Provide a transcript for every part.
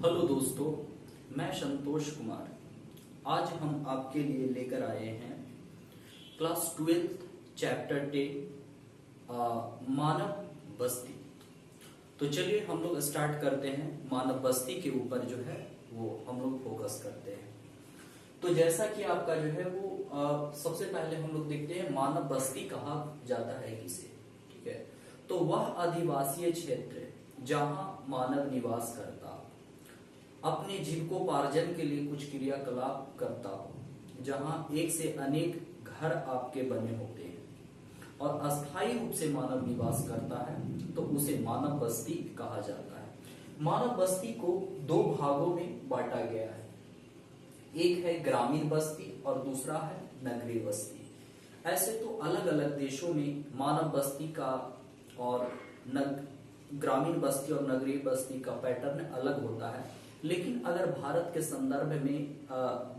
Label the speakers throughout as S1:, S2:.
S1: Hello दोस्तों, मैं संतोष कुमार। आज हम आपके लिए लेकर आए हैं क्लास 12 चैप्टर 10 मानव बस्ती। तो चलिए हम लोग स्टार्ट करते हैं। मानव बस्ती के ऊपर जो है वो हम लोग फोकस करते हैं। तो जैसा कि आपका जो है वो सबसे पहले हम लोग देखते हैं मानव बस्ती कहा जाता है किसे। ठीक है, तो वह आदिवासी क्षेत्र जहां मानव निवास करता, अपने जीविकोपार्जन के लिए कुछ क्रियाकलाप करता हो, जहां एक से अनेक घर आपके बने होते हैं और अस्थायी रूप से मानव निवास करता है, तो उसे मानव बस्ती कहा जाता है। मानव बस्ती को दो भागों में बांटा गया है। एक है ग्रामीण बस्ती और दूसरा है नगरीय बस्ती। ऐसे तो अलग अलग देशों में मानव बस्ती का और ग्रामीण बस्ती और नगरीय बस्ती का पैटर्न अलग होता है, लेकिन अगर भारत के संदर्भ में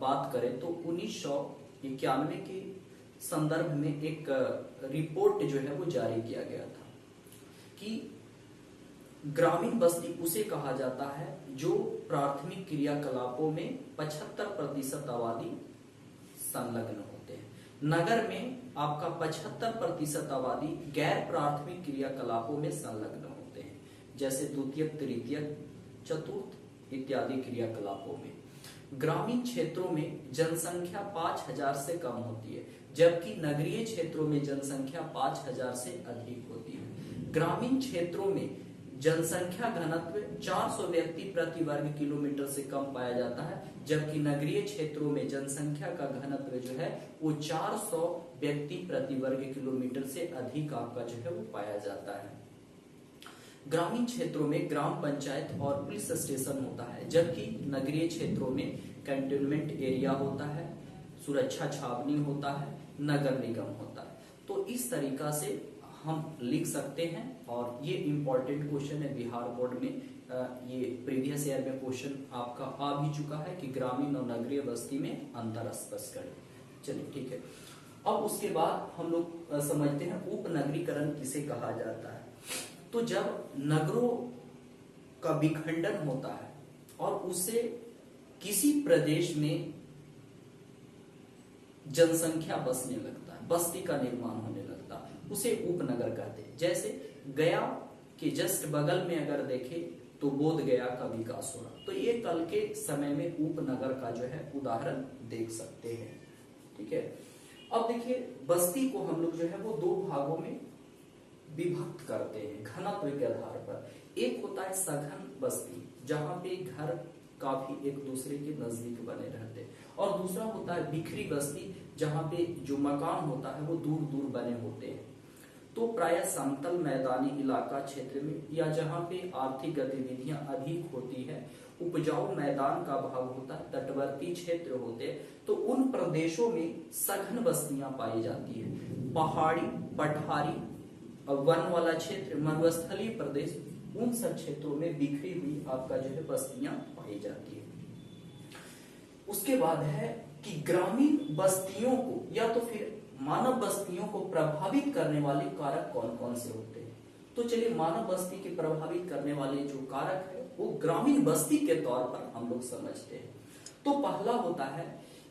S1: बात करें तो 1991 के संदर्भ में एक रिपोर्ट जो है वो जारी किया गया था कि ग्रामीण बस्ती उसे कहा जाता है जो प्राथमिक क्रियाकलापों में 75% आबादी संलग्न होते हैं। नगर में आपका 75% आबादी गैर प्राथमिक क्रियाकलापों में संलग्न होते हैं, जैसे द्वितीयक, तृतीयक, चतुर्थ इत्यादि क्रियाकलापों में। ग्रामीण क्षेत्रों में जनसंख्या 5000 से कम होती है, जबकि नगरीय क्षेत्रों में जनसंख्या 5000 से अधिक होती है। ग्रामीण क्षेत्रों में जनसंख्या घनत्व 400 व्यक्ति प्रति वर्ग किलोमीटर से कम पाया जाता है, जबकि नगरीय क्षेत्रों में जनसंख्या का घनत्व जो है वो 400 व्यक्ति प्रति वर्ग किलोमीटर से अधिक आपका जो है वो पाया जाता है। ग्रामीण क्षेत्रों में ग्राम पंचायत और पुलिस स्टेशन होता है, जबकि नगरीय क्षेत्रों में कैंटोनमेंट एरिया होता है, सुरक्षा छावनी होता है, नगर निगम होता है। तो इस तरीका से हम लिख सकते हैं और ये इंपॉर्टेंट क्वेश्चन है बिहार बोर्ड में। ये प्रीवियस ईयर में क्वेश्चन आपका आ भी चुका है कि ग्रामीण और नगरीय बस्ती में अंतर स्पष्ट करें। चलिए ठीक है, अब उसके बाद हम लोग समझते हैं उपनगरीकरण किसे कहा जाता है। तो जब नगरों का विखंडन होता है और उससे किसी प्रदेश में जनसंख्या बसने लगता है, बस्ती का निर्माण होने लगता है, उसे उपनगर कहते हैं। जैसे गया के जस्ट बगल में अगर देखें तो बोध गया का विकास हो रहा, तो ये कल के समय में उपनगर का जो है उदाहरण देख सकते हैं। ठीक है, अब देखिए बस्ती को हम लोग जो है वो दो भागों में विभक्त करते हैं घनत्व के आधार पर। एक होता है सघन बस्ती, जहां पे घर काफी एक दूसरे के नजदीक बने रहते हैं, और दूसरा होता है बिखरी बस्ती, जहां पे जो मकान होता है वो दूर दूर बने होते हैं। तो प्राय समतल मैदानी इलाका क्षेत्र में या जहां पे आर्थिक गतिविधियां अधिक होती है, उपजाऊ मैदान का भाग होता है, तटवर्ती क्षेत्र होते हैं, तो उन प्रदेशों में सघन बस्तियां पाई जाती है। पहाड़ी, पठारी और वन वाला क्षेत्र, मरुस्थलीय प्रदेश, उन सब क्षेत्रों में बिखरी हुई आपका जो है बस्तियां पाई जाती है। उसके बाद है कि ग्रामीण बस्तियों को या तो फिर मानव बस्तियों को प्रभावित करने वाले कारक कौन कौन से होते हैं। तो चलिए मानव बस्ती के प्रभावित करने वाले जो कारक है वो ग्रामीण बस्ती के तौर पर हम लोग समझते हैं। तो पहला होता है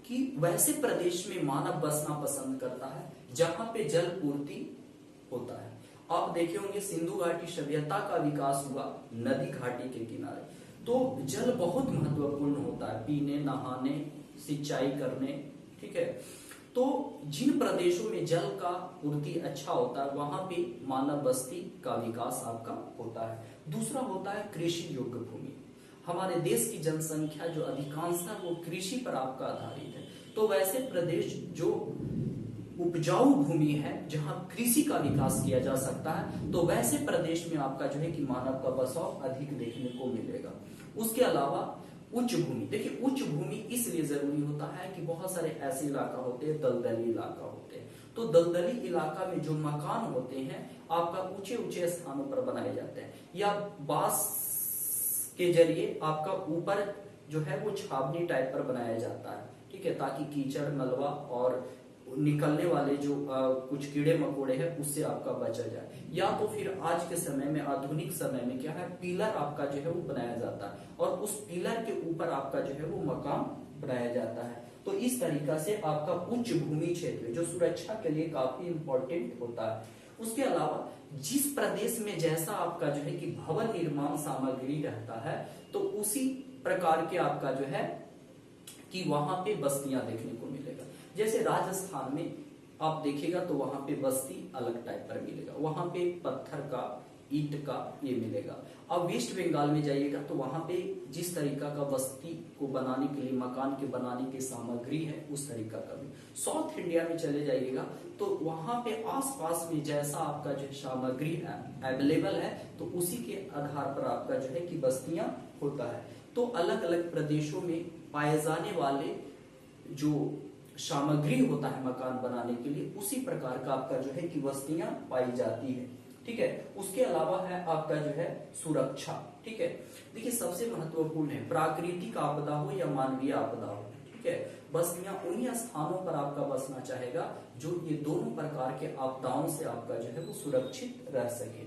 S1: कि वैसे प्रदेश में मानव बसना पसंद करता है जहां पे जल पूर्ति होता है। आप देखे होंगे सिंधु घाटी सभ्यता का विकास हुआ नदी घाटी के किनारे, तो जल बहुत महत्वपूर्ण होता है पीने, नहाने, सिंचाई करने। ठीक है, तो जिन प्रदेशों में जल का पूर्ति अच्छा होता है वहां पे मानव बस्ती का विकास आपका होता है। दूसरा होता है कृषि योग्य भूमि। हमारे देश की जनसंख्या जो अधिकांशतः वो कृषि पर आपका आधारित है, तो वैसे प्रदेश जो उपजाऊ भूमि है जहां कृषि का विकास किया जा सकता है, तो वैसे प्रदेश में आपका जो है कि मानव का बसाव अधिक देखने को मिलेगा। उसके अलावा उच्च भूमि, देखिए उच्च भूमि इसलिए जरूरी होता है कि बहुत सारे ऐसे इलाका होते हैं, दलदली इलाका होते हैं, तो दलदली इलाका में जो मकान होते हैं आपका ऊंचे ऊंचे स्थानों पर बनाए जाते हैं, या बांस के जरिए आपका ऊपर जो है वो छावनी टाइप पर बनाया जाता है। ठीक है, ताकि कीचड़, मलबा और निकलने वाले जो कुछ कीड़े मकोड़े हैं उससे आपका बचा जाए। या तो फिर आज के समय में, आधुनिक समय में क्या है, पिलर आपका जो है वो बनाया जाता है और उस पिलर के ऊपर आपका जो है वो मकान बनाया जाता है। तो इस तरीका से आपका उच्च भूमि क्षेत्र जो सुरक्षा के लिए काफी इंपॉर्टेंट होता है। उसके अलावा जिस प्रदेश में जैसा आपका जो है कि भवन निर्माण सामग्री रहता है, तो उसी प्रकार के आपका जो है कि वहां पे बस्तियां देखने को मिलेगा। जैसे राजस्थान में आप देखिएगा तो वहां पे बस्ती अलग टाइप पर मिलेगा, वहां पे पत्थर का, ईंट का ये मिलेगा। अब वेस्ट बंगाल में जाइएगा तो वहां पे जिस तरीका का बस्ती को बनाने के लिए, मकान के बनाने की सामग्री है उस तरीका का भी। साउथ इंडिया में चले जाइएगा तो वहां पे आसपास में जैसा आपका जो सामग्री है अवेलेबल है, तो उसी के आधार पर आपका जो है कि बस्तियां होता है। तो अलग अलग प्रदेशों में पाए जाने वाले जो सामग्री होता है मकान बनाने के लिए, उसी प्रकार का आपका जो है कि बस्तियां पाई जाती है। ठीक है। उसके अलावा है आपका जो है सुरक्षा। ठीक है। देखिए सबसे महत्वपूर्ण है, प्राकृतिक आपदा हो या मानवीय आपदा हो, ठीक है, बस्तियां उन्हीं स्थानों पर आपका बसना चाहेगा जो ये दोनों प्रकार के आपदाओं से आपका जो है वो सुरक्षित रह सके।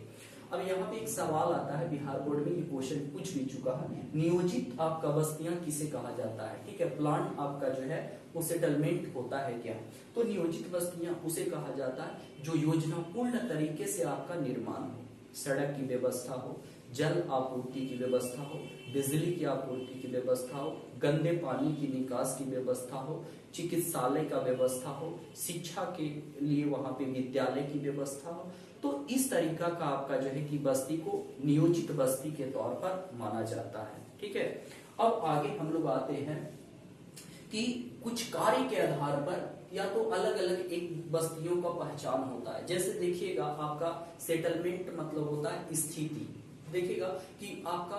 S1: अब यहाँ पे एक सवाल आता है, बिहार बोर्ड में ये क्वेश्चन पूछ भी चुका है, नियोजित आपका बस्तियां किसे कहा जाता है? ठीक है, प्लान आपका जो है वो सेटलमेंट होता है क्या? तो नियोजित बस्तियां उसे कहा जाता है जो योजनापूर्ण तरीके से आपका निर्माण हो, सड़क की व्यवस्था हो, जल आपूर्ति की व्यवस्था हो, बिजली की आपूर्ति की व्यवस्था हो, गंदे पानी की निकास की व्यवस्था हो, चिकित्सालय का व्यवस्था हो, शिक्षा के लिए वहां पे विद्यालय की व्यवस्था हो। तो इस तरीका का आपका जो है कि बस्ती को नियोजित बस्ती के तौर पर माना जाता है। ठीक है। अब आगे हम लोग आते हैं कि कुछ कार्य के आधार पर या तो अलग अलग एक बस्तियों का पहचान होता है। जैसे देखिएगा आपका सेटलमेंट मतलब होता है स्थिति। देखिएगा कि आपका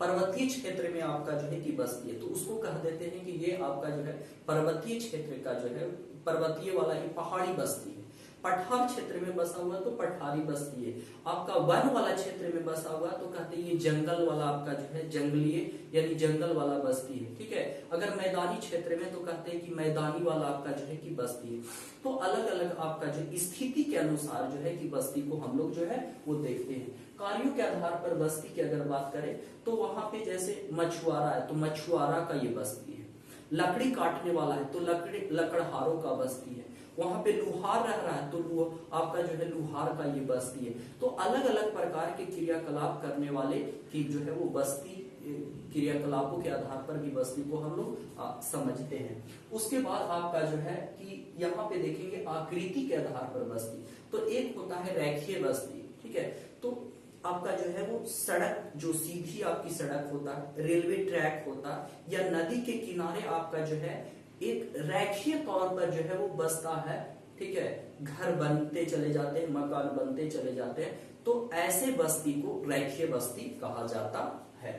S1: पर्वतीय क्षेत्र में आपका जो है कि बस्ती है तो उसको कह देते हैं कि ये आपका जो है पर्वतीय क्षेत्र का जो है पर्वतीय वाला ये पहाड़ी बस्ती है। पठार क्षेत्र में बसा हुआ तो पठारी बस्ती है। आपका वन वाला क्षेत्र में बसा हुआ तो कहते हैं ये जंगल वाला आपका जो है जंगलीय यानी जंगल वाला बस्ती है। ठीक है। अगर मैदानी क्षेत्र में तो कहते हैं कि मैदानी वाला आपका जो है कि बस्ती है। तो अलग अलग आपका जो स्थिति के अनुसार जो है कि बस्ती को हम लोग जो है वो देखते हैं। कार्यों के आधार पर बस्ती की अगर बात करें तो वहां पे जैसे मछुआरा है तो मछुआरा का ये बस्ती है। लकड़ी काटने वाला है तो लकड़हारों का बस्ती है। वहां पे लुहार रह रहा है तो आपका जो है लुहार का ये बस्ती है। तो अलग अलग प्रकार के क्रियाकलाप करने वाले की जो है वो बस्ती, क्रियाकलापों के आधार पर भी बस्ती को हम लोग समझते हैं। उसके बाद आपका जो है कि यहाँ पे देखेंगे आकृति के आधार पर बस्ती। तो एक होता है रेखीय बस्ती। ठीक है। तो आपका जो है वो सड़क जो सीधी आपकी सड़क होता है, रेलवे ट्रैक होता है या नदी के किनारे आपका जो है एक रेखीय तौर पर जो है वो बसता है। ठीक है। घर बनते चले जाते हैं, मकान बनते चले जाते हैं, तो ऐसे बस्ती को रेखीय बस्ती कहा जाता है।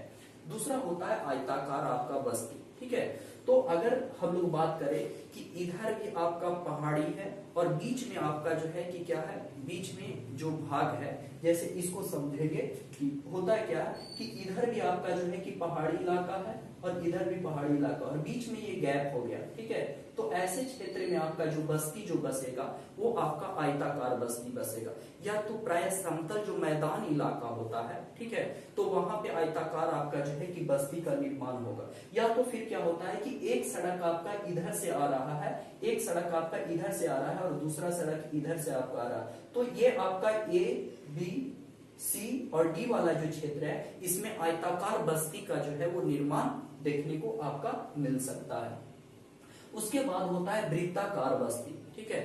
S1: दूसरा होता है आयताकार आपका बस्ती। ठीक है। तो अगर हम लोग बात करें कि इधर भी आपका पहाड़ी है और बीच में आपका जो है कि क्या है, बीच में जो भाग है, जैसे इसको समझेंगे कि होता है क्या कि इधर भी आपका जो है कि पहाड़ी इलाका है और इधर भी पहाड़ी इलाका और बीच में ये गैप हो गया। ठीक है। तो ऐसे क्षेत्र में आपका जो बस्ती जो बसेगा वो आपका आयताकार बस्ती बसेगा। या तो प्राय समतल जो मैदान इलाका होता है, ठीक है, तो वहां पे आयताकार आपका जो है कि बस्ती का निर्माण होगा। या तो फिर क्या होता है कि एक सड़क आपका इधर से आ रहा है, एक सड़क आपका इधर से आ रहा है और दूसरा सड़क इधर से आपका आ रहा है, तो ये आपका ए बी सी और डी वाला जो क्षेत्र है इसमें आयताकार बस्ती का जो है वो निर्माण देखने को आपका मिल सकता है। उसके बाद होता है वृत्ताकार बस्ती। ठीक है।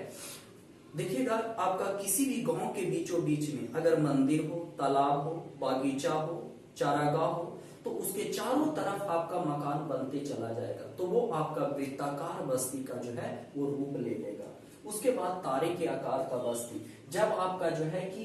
S1: देखिएगा आपका किसी भी गांव के बीचों बीच में अगर मंदिर हो, तालाब हो, बागीचा हो, चारागाह हो, तो उसके चारों तरफ आपका मकान बनते चला जाएगा, तो वो आपका वृत्ताकार बस्ती का जो है वो रूप ले लेगा। उसके बाद तारे के आकार का बस्ती, जब आपका जो है कि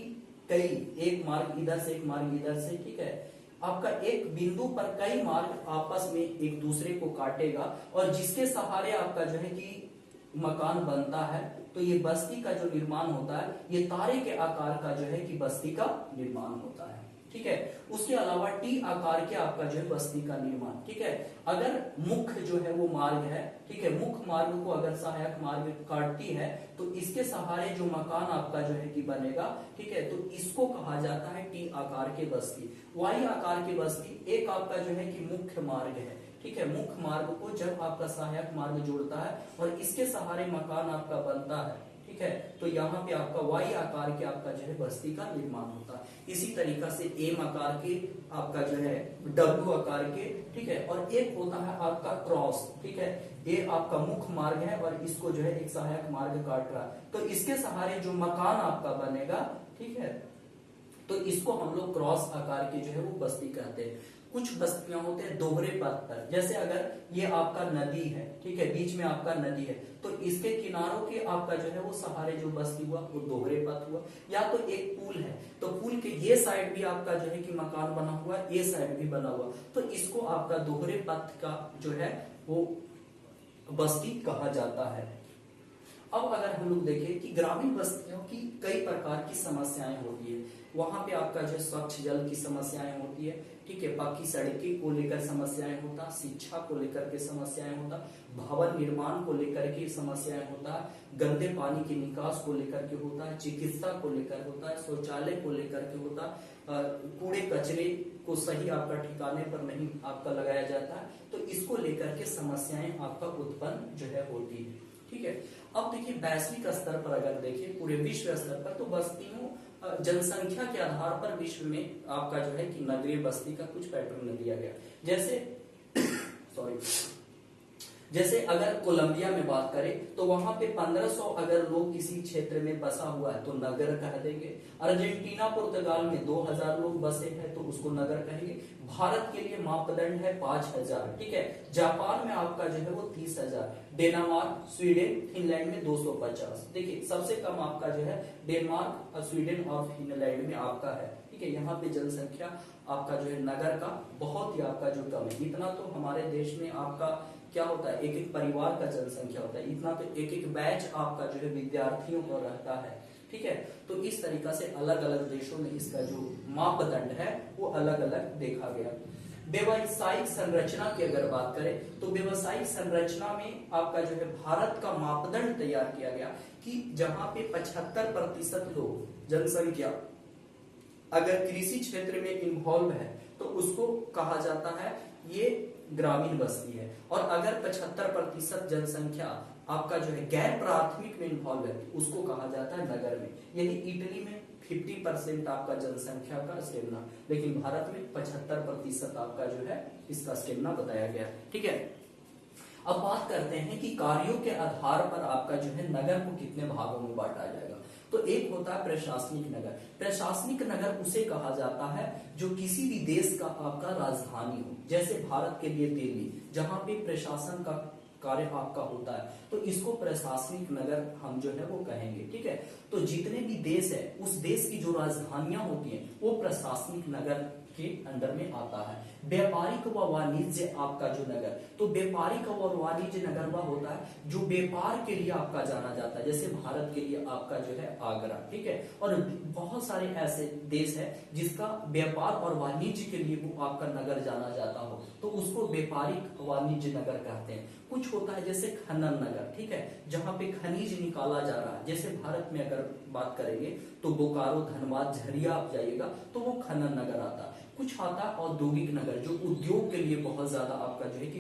S1: कई एक मार्ग इधर से एक मार्ग इधर से, ठीक है, आपका एक बिंदु पर कई मार्ग आपस में एक दूसरे को काटेगा और जिसके सहारे आपका जो है कि मकान बनता है, तो ये बस्ती का जो निर्माण होता है ये तारे के आकार का जो है कि बस्ती का निर्माण होता है। ठीक है। उसके अलावा टी आकार के आपका जो है बस्ती का निर्माण, ठीक है। अगर मुख्य जो है वो मार्ग है, ठीक है, मुख्य मार्ग को अगर सहायक मार्ग काटती है तो इसके सहारे जो मकान आपका जो है कि बनेगा, ठीक है, तो इसको कहा जाता है टी आकार के बस्ती। वाई आकार की बस्ती एक आपका जो है कि मुख्य मार्ग है, ठीक है, मुख्य मार्ग को जब आपका सहायक मार्ग जोड़ता है और इसके सहारे मकान आपका बनता है, ठीक है, तो यहाँ पे आपका वाई आकार के आपका जो है बस्ती का निर्माण होता है। इसी तरीका से एम आकार के आपका जो है डब्ल्यू आकार के, ठीक है, और एक होता है आपका क्रॉस, ठीक है, ये आपका मुख्य मार्ग है और इसको जो है एक सहायक मार्ग काट रहा है, तो इसके सहारे जो मकान आपका बनेगा, ठीक है, तो इसको हम लोग क्रॉस आकार की जो है वो बस्ती कहते हैं। कुछ बस्तियां होते हैं दोहरे पथ पर, जैसे अगर ये आपका नदी है, ठीक है, बीच में आपका नदी है, तो इसके किनारों के आपका जो है वो सहारे जो बस्ती हुआ वो दोहरे पथ हुआ। या तो एक पुल है, तो पुल के ये साइड भी आपका जो है कि मकान बना हुआ, ये साइड भी बना हुआ, तो इसको आपका दोहरे पथ का जो है वो बस्ती कहा जाता है। अब अगर हम लोग देखें कि ग्रामीण बस्तियों की कई प्रकार की समस्याएं होती है, वहां पे आपका जो स्वच्छ जल की समस्याएं होती है, ठीक है, पक्की सड़कें को लेकर समस्याएं होता, शिक्षा को लेकर के समस्याएं होता, भवन निर्माण को लेकर के समस्याएं होता, गंदे पानी के निकास को लेकर के होता है, चिकित्सा को लेकर होता है, शौचालय को लेकर के होता, कूड़े कचरे को सही आपका ठिकाने पर नहीं आपका लगाया जाता है, तो इसको लेकर के समस्याएं आपका उत्पन्न जो है होती है, ठीक है। अब देखिए वैश्विक स्तर पर अगर देखिए पूरे विश्व स्तर पर, तो बस्तियों जनसंख्या के आधार पर विश्व में आपका जो है कि नगरीय बस्ती का कुछ पैटर्न दिया गया। जैसे सॉरी, जैसे अगर कोलंबिया में बात करें तो वहां पे 1500 अगर लोग किसी क्षेत्र में बसा हुआ है तो नगर कह देंगे। अर्जेंटीना पुर्तगाल में 2000 लोग बसे हैं तो उसको नगर कहेंगे। भारत के लिए मापदंड है 5000, ठीक है। जापान में आपका जो है वो 30,000, डेनमार्क, स्वीडन, फिनलैंड में 250। देखिए सबसे कम आपका जो है डेनमार्क, स्वीडन और फिनलैंड में आपका है, ठीक है। यहाँ पे जनसंख्या आपका जो है नगर का बहुत ही आपका जो कम है। इतना तो हमारे देश में आपका क्या होता है, एक एक परिवार का जनसंख्या होता है, इतना तो एक एक बैच आपका जो है विद्यार्थियों को रहता है, ठीक है। तो इस तरीका से अलग अलग देशों में इसका जो मापदंड है वो अलग अलग देखा गया। व्यवसायिक संरचना की अगर बात करें तो व्यवसायिक संरचना में आपका जो है भारत का मापदंड तैयार किया गया कि जहां पे 75% लोग जनसंख्या अगर कृषि क्षेत्र में इन्वॉल्व है तो उसको कहा जाता है ये ग्रामीण बस्ती है, और अगर 75% जनसंख्या आपका जो है गैर प्राथमिक में इन्वॉल्व है उसको कहा जाता है नगर में। यही इटली में 50% आपका जनसंख्या का स्टेमिना, लेकिन भारत में 75% आपका जो है इसका स्टेमिना बताया गया, ठीक है। अब बात करते हैं कि कार्यों के आधार पर आपका जो है नगर को कितने भागों में बांटा जाएगा। तो एक होता है प्रशासनिक नगर। प्रशासनिक नगर उसे कहा जाता है जो किसी भी देश का आपका राजधानी हो, जैसे भारत के लिए दिल्ली, जहां पे प्रशासन का कार्य आपका होता है, तो इसको प्रशासनिक नगर हम जो है वो कहेंगे, ठीक है। तो जितने भी देश है उस देश की जो राजधानियां होती हैं वो प्रशासनिक नगर के अंडर में आता है। व्यापारिक व वाणिज्य आपका जो नगर, तो व्यापारिक और वाणिज्य नगर वह होता है जो व्यापार के लिए आपका जाना जाता है, जैसे भारत के लिए आपका जो है आगरा, ठीक है। और बहुत सारे ऐसे देश है जिसका व्यापार और वाणिज्य के लिए वो आपका नगर जाना जाता हो तो उसको व्यापारिक वाणिज्य नगर कहते हैं। कुछ होता है जैसे खनन नगर, ठीक है, जहां पे खनिज निकाला जा रहा है, जैसे भारत में अगर बात करेंगे तो बोकारो, धनबाद, झरिया आप जाइएगा तो वो खनन नगर आता है। कुछ आता है औद्योगिक नगर जो उद्योग के लिए बहुत ज्यादा आपका जो है